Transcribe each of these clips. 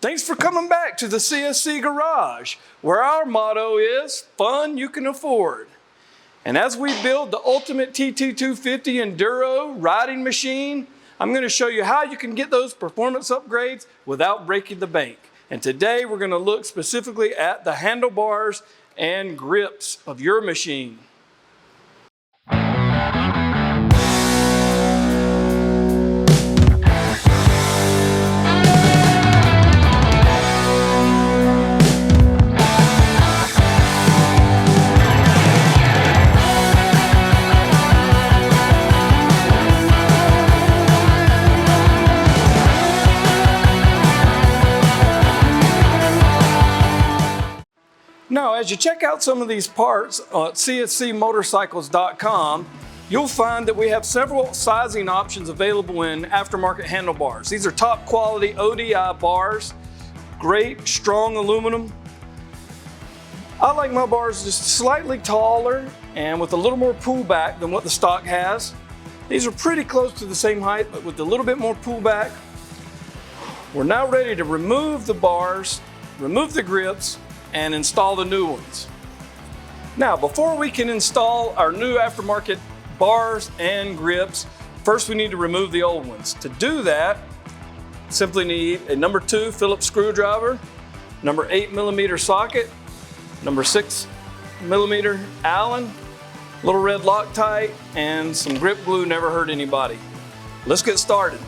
Thanks for coming back to the CSC Garage, where our motto is fun you can afford. And as we build the ultimate TT250 Enduro riding machine, I'm going to show you how you can get those performance upgrades without breaking the bank. And today we're going to look specifically at the handlebars and grips of your machine. Now, as you check out some of these parts at cscmotorcycles.com, you'll find that we have several sizing options available in aftermarket handlebars. These are top quality ODI bars, great strong aluminum. I like my bars just slightly taller and with a little more pullback than what the stock has. These are pretty close to the same height, but with a little bit more pullback. We're now ready to remove the bars, remove the grips, and install the new ones. Now, before we can install our new aftermarket bars and grips, first we need to remove the old ones. To do that, simply need a number 2 Phillips screwdriver, number 8mm socket, number 6mm Allen, little red Loctite, and some grip glue. Never hurt anybody. Let's get started.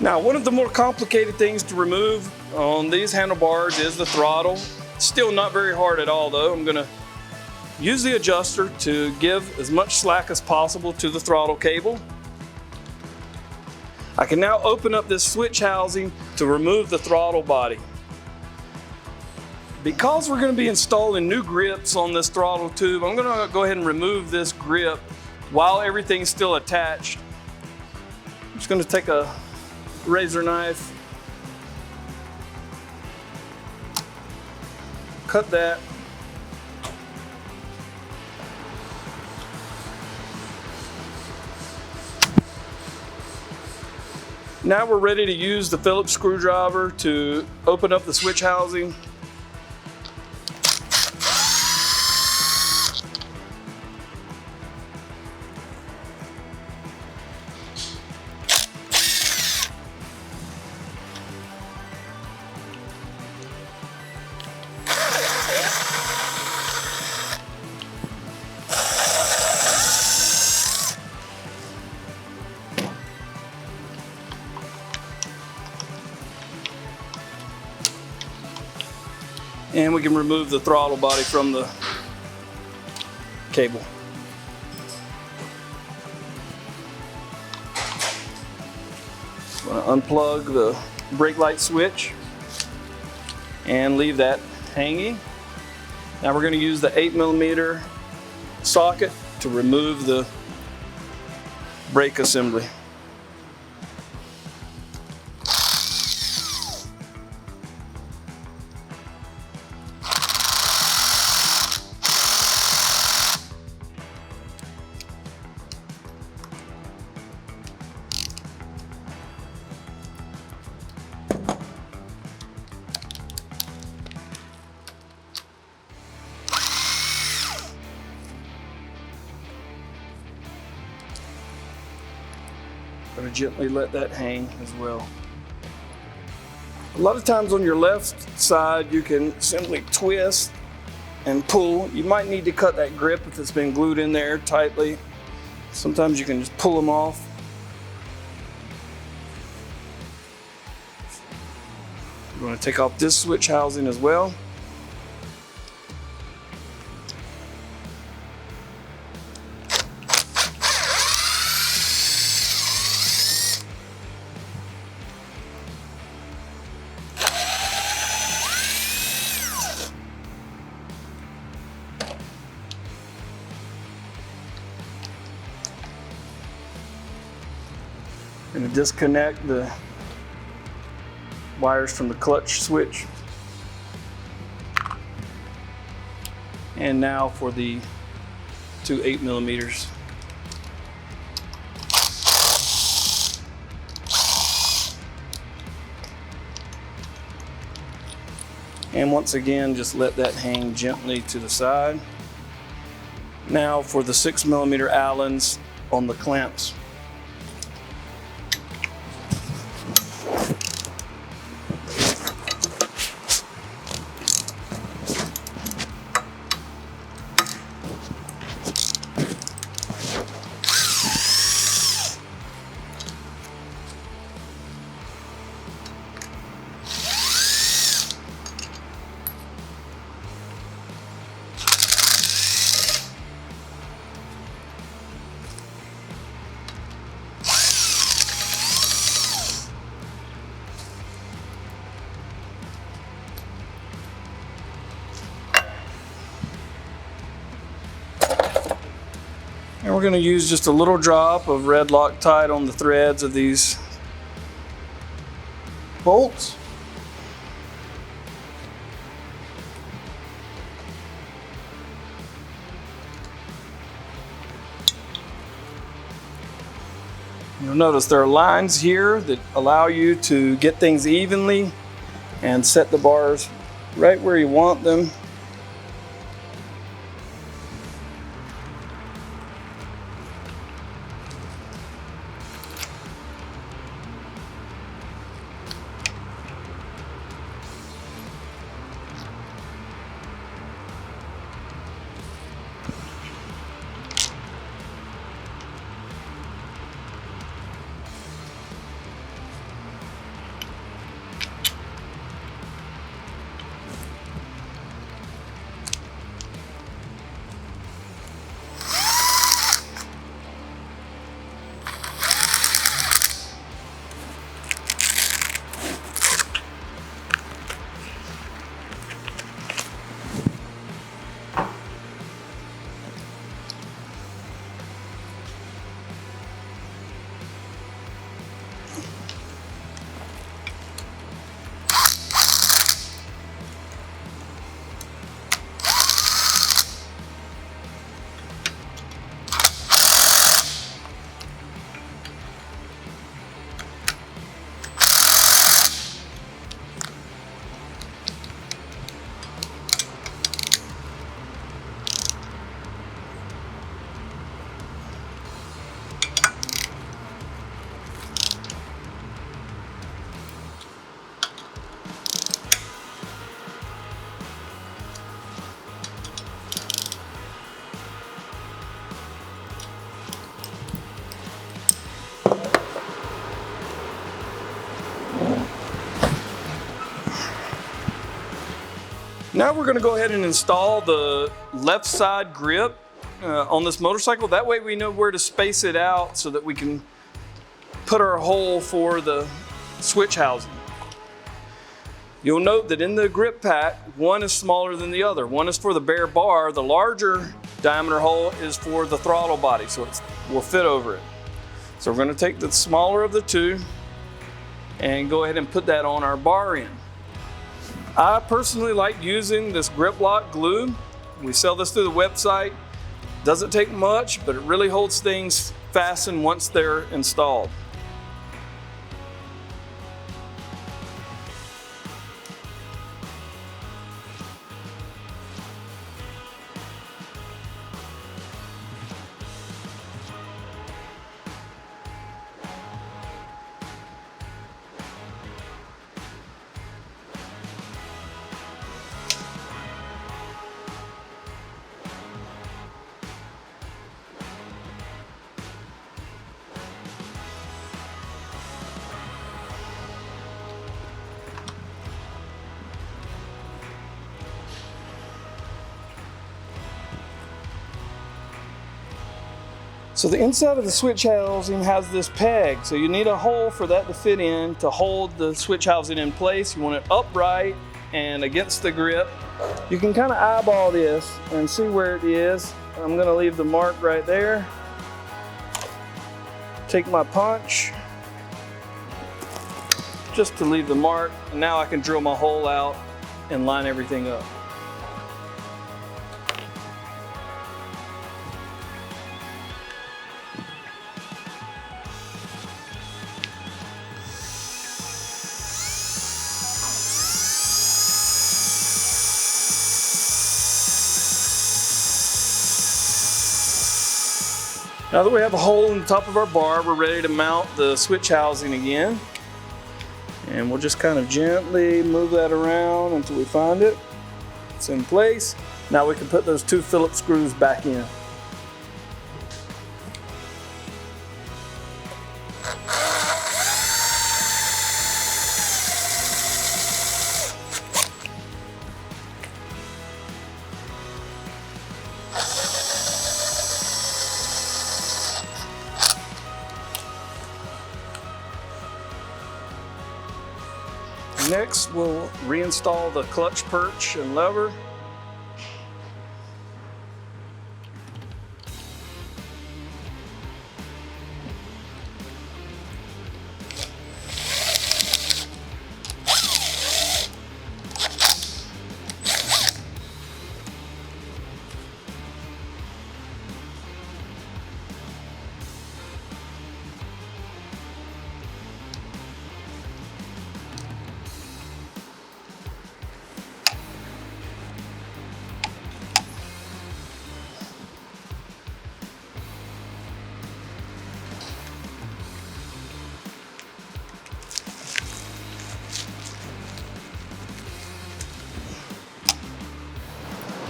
Now, one of the more complicated things to remove on these handlebars is the throttle. Still not very hard at all though. I'm gonna use the adjuster to give as much slack as possible to the throttle cable. I can now open up this switch housing to remove the throttle body. Because we're gonna be installing new grips on this throttle tube, I'm gonna go ahead and remove this grip while everything's still attached. I'm just gonna take a razor knife, cut that. Now we're ready to use the Phillips screwdriver to open up the switch housing. And we can remove the throttle body from the cable. I'm going to unplug the brake light switch and leave that hanging. Now we're going to use the 8mm socket to remove the brake assembly. Going to gently let that hang as well. A lot of times on your left side, you can simply twist and pull. You might need to cut that grip if it's been glued in there tightly. Sometimes you can just pull them off. I'm going to take off this switch housing as well. Going to disconnect the wires from the clutch switch. And now for the two 8mm. And once again, just let that hang gently to the side. Now for the 6mm Allens on the clamps. And we're going to use just a little drop of red Loctite on the threads of these bolts. You'll notice there are lines here that allow you to get things evenly and set the bars right where you want them. Now we're going to go ahead and install the left side grip on this motorcycle. That way we know where to space it out so that we can put our hole for the switch housing. You'll note that in the grip pack, one is smaller than the other. One is for the bare bar. The larger diameter hole is for the throttle body, so it will fit over it. So we're going to take the smaller of the two and go ahead and put that on our bar end. I personally like using this Griplock glue. We sell this through the website. Doesn't take much, but it really holds things fastened once they're installed. So the inside of the switch housing has this peg, so you need a hole for that to fit in to hold the switch housing in place. You want it upright and against the grip. You can kind of eyeball this and see where it is. I'm going to leave the mark right there. Take my punch just to leave the mark, and now I can drill my hole out and line everything up. Now that we have a hole in the top of our bar, we're ready to mount the switch housing again. And we'll just kind of gently move that around until we find it. It's in place. Now we can put those 2 Phillips screws back in. Next, we'll reinstall the clutch perch and lever.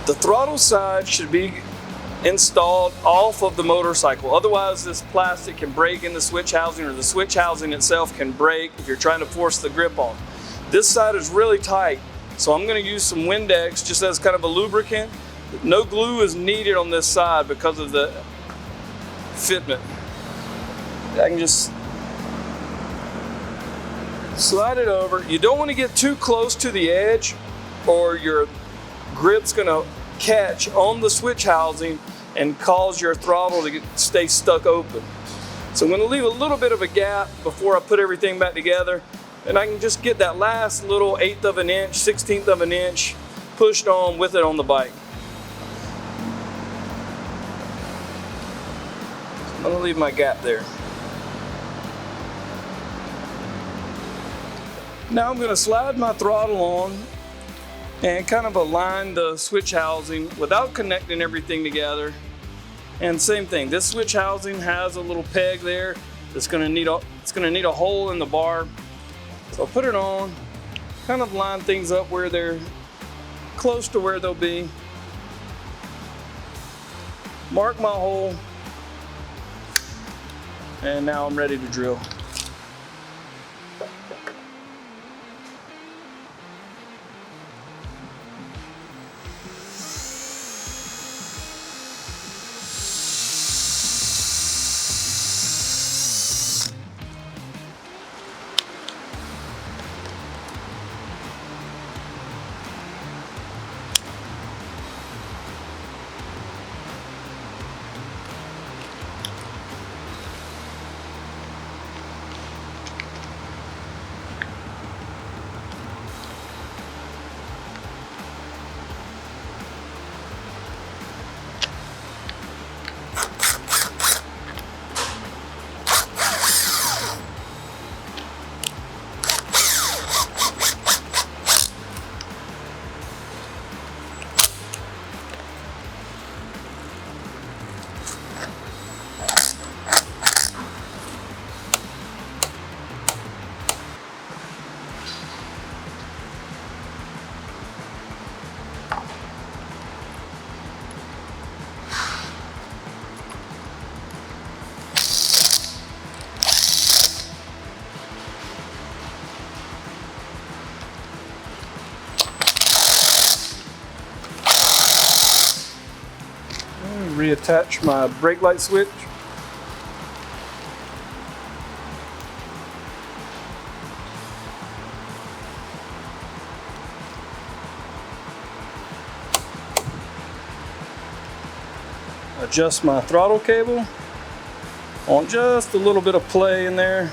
The throttle side should be installed off of the motorcycle. Otherwise, this plastic can break in the switch housing, or the switch housing itself can break if you're trying to force the grip on. This side is really tight, so I'm going to use some Windex just as kind of a lubricant. No glue is needed on this side because of the fitment. I can just slide it over. You don't want to get too close to the edge or your grip's going to catch on the switch housing and cause your throttle to stay stuck open. So I'm going to leave a little bit of a gap before I put everything back together, and I can just get that last little 1/8 of an inch, 1/16 of an inch pushed on with it on the bike. So I'm going to leave my gap there. Now I'm going to slide my throttle on and kind of align the switch housing without connecting everything together. And same thing, this switch housing has a little peg there that's going to need a hole in the bar. So I'll put it on, kind of line things up where they're close to where they'll be. Mark my hole, and now I'm ready to drill. Reattach my brake light switch. Adjust my throttle cable. I want just a little bit of play in there.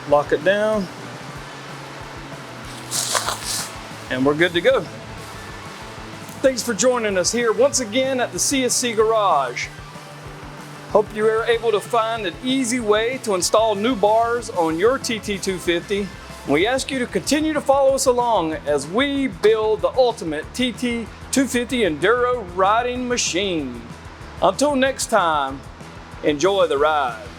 Lock it down. And we're good to go. Thanks for joining us here once again at the CSC Garage. Hope you were able to find an easy way to install new bars on your TT250. We ask you to continue to follow us along as we build the ultimate TT250 Enduro riding machine. Until next time, enjoy the ride.